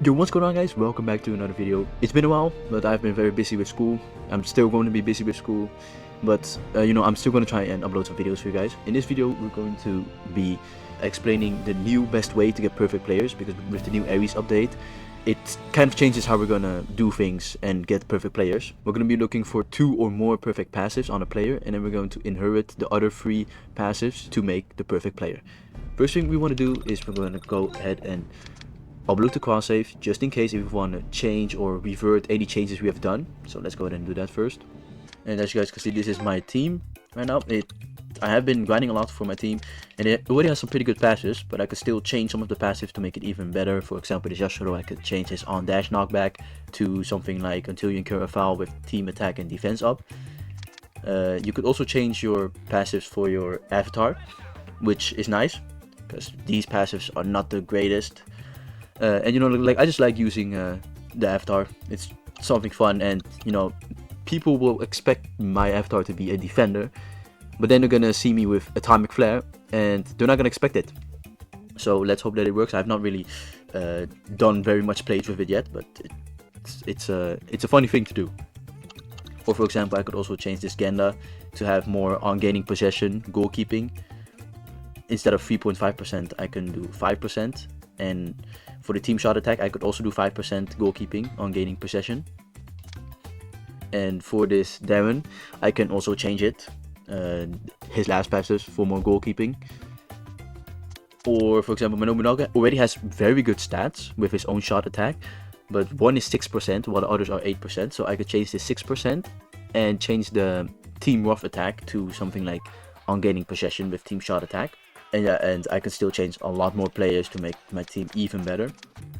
Yo, what's going on, guys? Welcome back to another video. It's been a while, but I've been very busy with school. I'm still going to be busy with school, but I'm still going to try and upload some videos for you guys. In this video, we're going to be explaining the new best way to get perfect players, because with the new Aries update, it kind of changes how we're gonna do things and get perfect players. We're gonna be looking for 2 or more perfect passives on a player, and then we're going to inherit the other 3 passives to make the perfect player. First thing we want to do is we're going to go ahead and upload the cross save, just in case if we want to change or revert any changes we have done. So let's go ahead and do that first. And as you guys can see, this is my team right now. I have been grinding a lot for my team, and it already has some pretty good passes, but I could still change some of the passives to make it even better. For example, this Yashiro, I could change his on dash knockback to something like until you incur a foul with team attack and defense up. You could also change your passives for your avatar, which is nice because these passives are not the greatest. And I just like using the avatar. It's something fun, and people will expect my avatar to be a defender, but then they're gonna see me with atomic flare and they're not gonna expect it. So let's hope that it works. I've not really done very much plays with it yet, but it's a funny thing to do. Or for example, I could also change this Genda to have more on gaining possession goalkeeping. Instead of 3.5%, I can do 5%, and for the team shot attack, I could also do 5% goalkeeping on gaining possession. And for this Darren, I can also change it, his last passes, for more goalkeeping. Or for example, Nobunaga already has very good stats with his own shot attack, but one is 6% while the others are 8%. So I could change this 6% and change the team rough attack to something like on gaining possession with team shot attack. And I can still change a lot more players to make my team even better.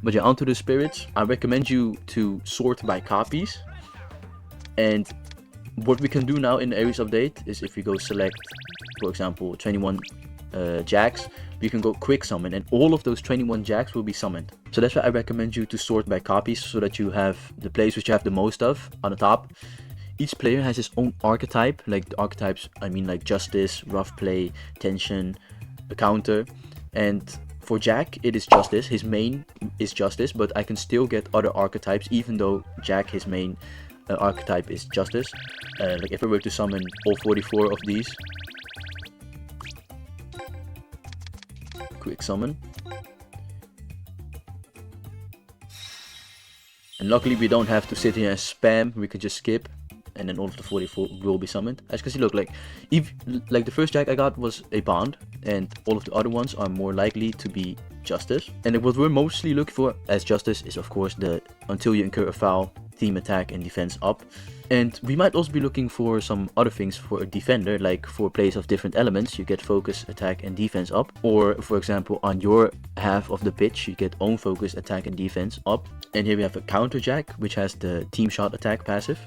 But yeah, onto the spirits. I recommend you to sort by copies. And what we can do now in the Aries update is if we go select, for example, 21 jacks, we can go quick summon, and all of those 21 jacks will be summoned. So that's why I recommend you to sort by copies, so that you have the players which you have the most of on the top. Each player has his own archetype. Like the archetypes, I mean, like Justice, Rough Play, Tension, a counter. And for Jack, it is Justice. His main is Justice, but I can still get other archetypes even though Jack, his main archetype is Justice. Like if I were to summon all 44 of these, quick summon, and luckily we don't have to sit here and spam. We could just skip, and then all of the 44 will be summoned. As you can see, look, like the first Jack I got was a Bond, and all of the other ones are more likely to be Justice. And what we're mostly looking for as Justice is, of course, the until you incur a foul, team attack and defense up. And we might also be looking for some other things for a defender, like for plays of different elements, you get focus, attack and defense up. Or for example, on your half of the pitch, you get own focus, attack and defense up. And here we have a counter Jack, which has the team shot attack passive.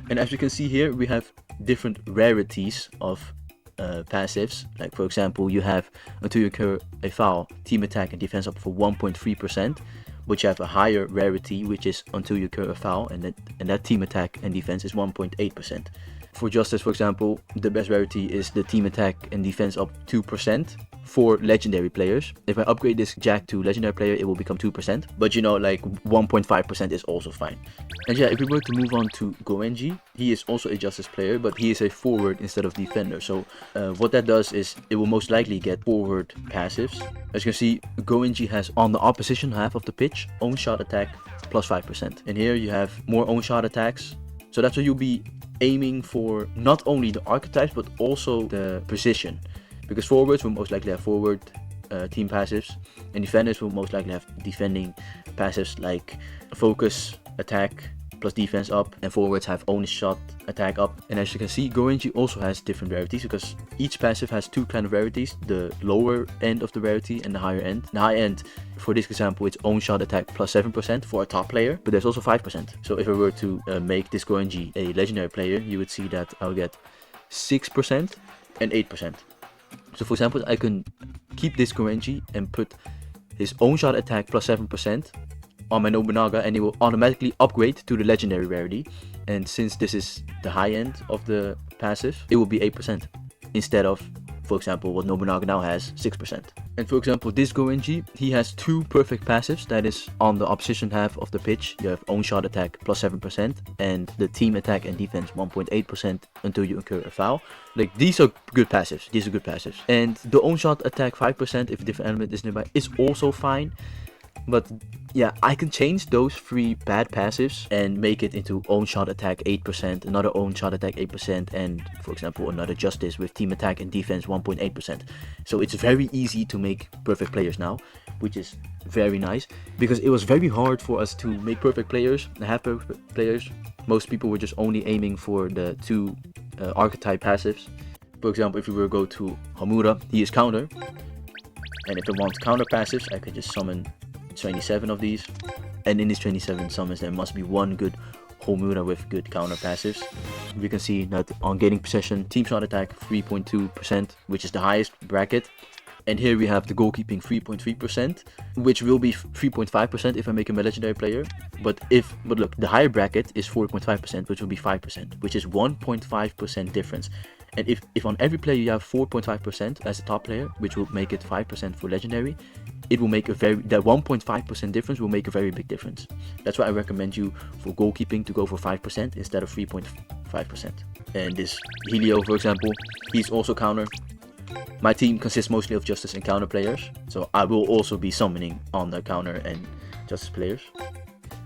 And as you can see here, we have different rarities of passives. Like for example, you have until you incur a foul, team attack and defense up for 1.3%, but you have a higher rarity, which is until you incur a foul, and that team attack and defense is 1.8%. For Justice, for example, the best rarity is the team attack and defense up 2% for legendary players. If I upgrade this Jack to legendary player, it will become 2%, but like 1.5% is also fine. And yeah, if we were to move on to Goenji, he is also a Justice player, but he is a forward instead of defender. So what that does is it will most likely get forward passives. As you can see, Goenji has on the opposition half of the pitch own shot attack plus 5%, and here you have more own shot attacks. So that's what you'll be aiming for, not only the archetypes but also the position, because forwards will most likely have forward team passives, and defenders will most likely have defending passives like focus, attack plus defense up, and forwards have own shot attack up. And as you can see, Goenji also has different rarities, because each passive has 2 kind of rarities: the lower end of the rarity and the higher end. The high end, for this example, it's own shot attack plus 7% for a top player, but there's also 5%. So if I were to make this Goenji a legendary player, you would see that I'll get 6% and 8%. So for example, I can keep this Goenji and put his own shot attack plus 7% on my Nobunaga, and it will automatically upgrade to the legendary rarity. And since this is the high end of the passive, it will be 8% instead of for example, what Nobunaga now has, 6%. And for example, this Goenji, he has 2 perfect passives. That is on the opposition half of the pitch, you have own shot attack plus 7% and the team attack and defense 1.8% until you incur a foul. Like, these are good passives. These are good passives. And the own shot attack 5% if a different element is nearby is also fine. But yeah, I can change those 3 bad passives and make it into own shot attack 8%, another own shot attack 8%, and for example another justice with team attack and defense 1.8%. So it's very easy to make perfect players now, which is very nice, because it was very hard for us to make perfect players, have perfect players. Most people were just only aiming for the 2 archetype passives. For example, if we were to go to Hamura, he is counter, and if I want counter passives, I could just summon 27 of these, and in these 27 summons there must be 1 good Homura with good counter passives. We can see that on gaining possession, team shot attack 3.2%, which is the highest bracket, and here we have the goalkeeping 3.3%, which will be 3.5% if I make him a legendary player. But look, the higher bracket is 4.5%, which will be 5%, which is 1.5% difference. And if on every player you have 4.5% as a top player, which will make it 5% for legendary, it will make that 1.5% difference will make a very big difference. That's why I recommend you for goalkeeping to go for 5% instead of 3.5%. And this Helio, for example, he's also counter. My team consists mostly of Justice and counter players, so I will also be summoning on the counter and Justice players.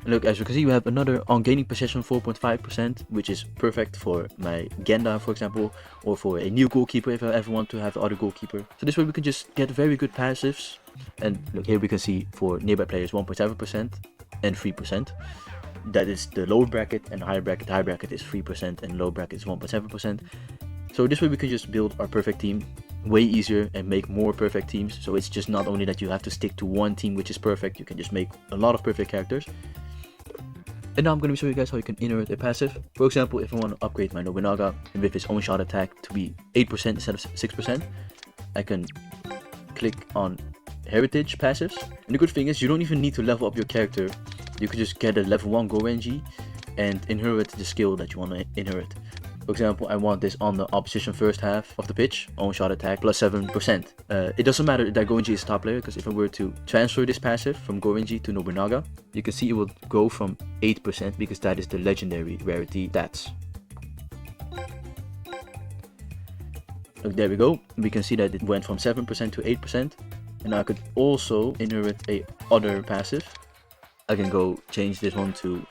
And look, as you can see, we have another on gaining possession 4.5%, which is perfect for my Genda, for example, or for a new goalkeeper if I ever want to have the other goalkeeper. So this way we can just get very good passives. And look, here we can see for nearby players 1.7% and 3%. That is the lower bracket, and the higher bracket. The high bracket is 3% and low bracket is 1.7%. So this way we can just build our perfect team way easier and make more perfect teams. So it's just not only that you have to stick to one team which is perfect, you can just make a lot of perfect characters. And now I'm going to show you guys how you can inherit a passive. For example, if I want to upgrade my Nobunaga and with his own shot attack to be 8% instead of 6%, I can click on heritage passives. And the good thing is you don't even need to level up your character. You can just get a level 1 Goenji and inherit the skill that you want to inherit. For example, I want this on the opposition first half of the pitch, own shot attack plus 7%. It doesn't matter that Goenji is top player, because if I were to transfer this passive from Goenji to Nobunaga, you can see it will go from 8% because that is the legendary rarity stats. Look, there we go. We can see that it went from 7% to 8%. And now I could also inherit a other passive. I can go change this one to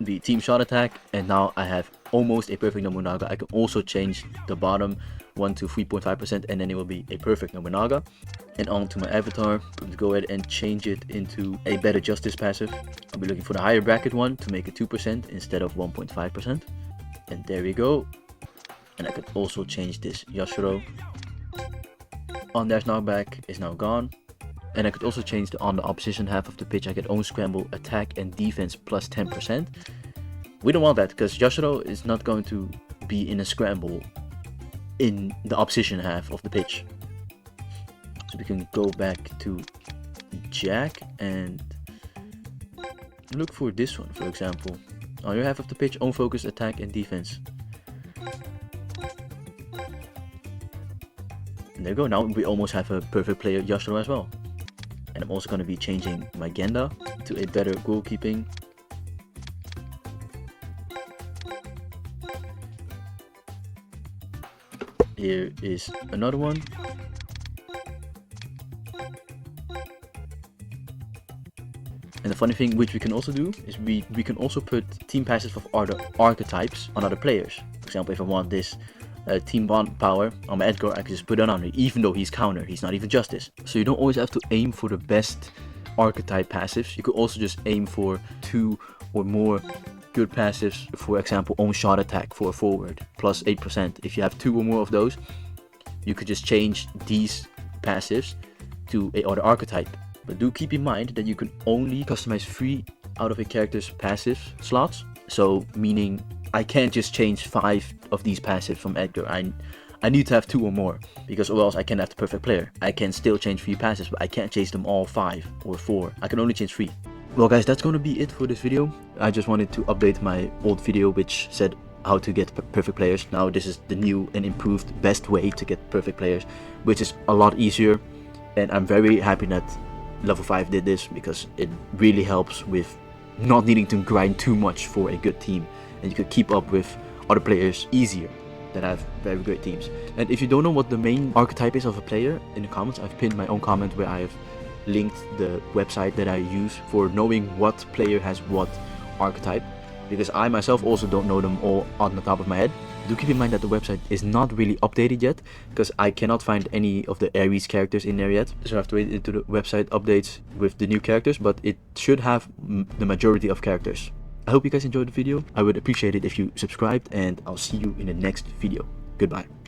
the team shot attack, and now I have almost a perfect Nobunaga. I can also change the bottom one to 3.5%, and then it will be a perfect Nobunaga. And on to my avatar, let's go ahead and change it into a better justice passive. I'll be looking for the higher bracket one to make it 2% instead of 1.5%. And there we go. And I could also change this Yashiro. On dash knockback is now gone. And I could also change on the opposition half of the pitch, I get own scramble, attack and defense plus 10%. We don't want that because Yashiro is not going to be in a scramble in the opposition half of the pitch. So we can go back to Jack and look for this one, for example. On your half of the pitch, own focus, attack and defense. And there we go. Now we almost have a perfect player Yashiro as well. And I'm also going to be changing my Genda to a better goalkeeping. Here is another one. And the funny thing which we can also do is we can also put team passives of other archetypes on other players. For example, if I want this team bond power on my Edgar, I can just put it on him, even though he's counter, he's not even justice. So you don't always have to aim for the best archetype passives. You could also just aim for 2 or more good passives. For example, own shot attack for a forward plus 8%. If you have 2 or more of those, you could just change these passives to a other archetype. But do keep in mind that you can only customize 3 out of a character's passive slots. So meaning I can't just change 5 of these passives from Edgar. I need to have 2 or more, because or else I can't have the perfect player. I can still change 3 passives, but I can't change them all 5 or 4. I can only change 3. Well guys, that's going to be it for this video. I just wanted to update my old video which said how to get perfect players. Now this is the new and improved best way to get perfect players, which is a lot easier, and I'm very happy that level 5 did this, because it really helps with not needing to grind too much for a good team, and you could keep up with other players easier that have very great teams. And if you don't know what the main archetype is of a player, in the comments I've pinned my own comment where I have linked the website that I use for knowing what player has what archetype, because I myself also don't know them all on the top of my head. Do keep in mind that the website is not really updated yet, because I cannot find any of the Ares characters in there yet, so I have to wait into the website updates with the new characters, but it should have the majority of characters. I hope you guys enjoyed the video. I would appreciate it if you subscribed, and I'll see you in the next video. Goodbye.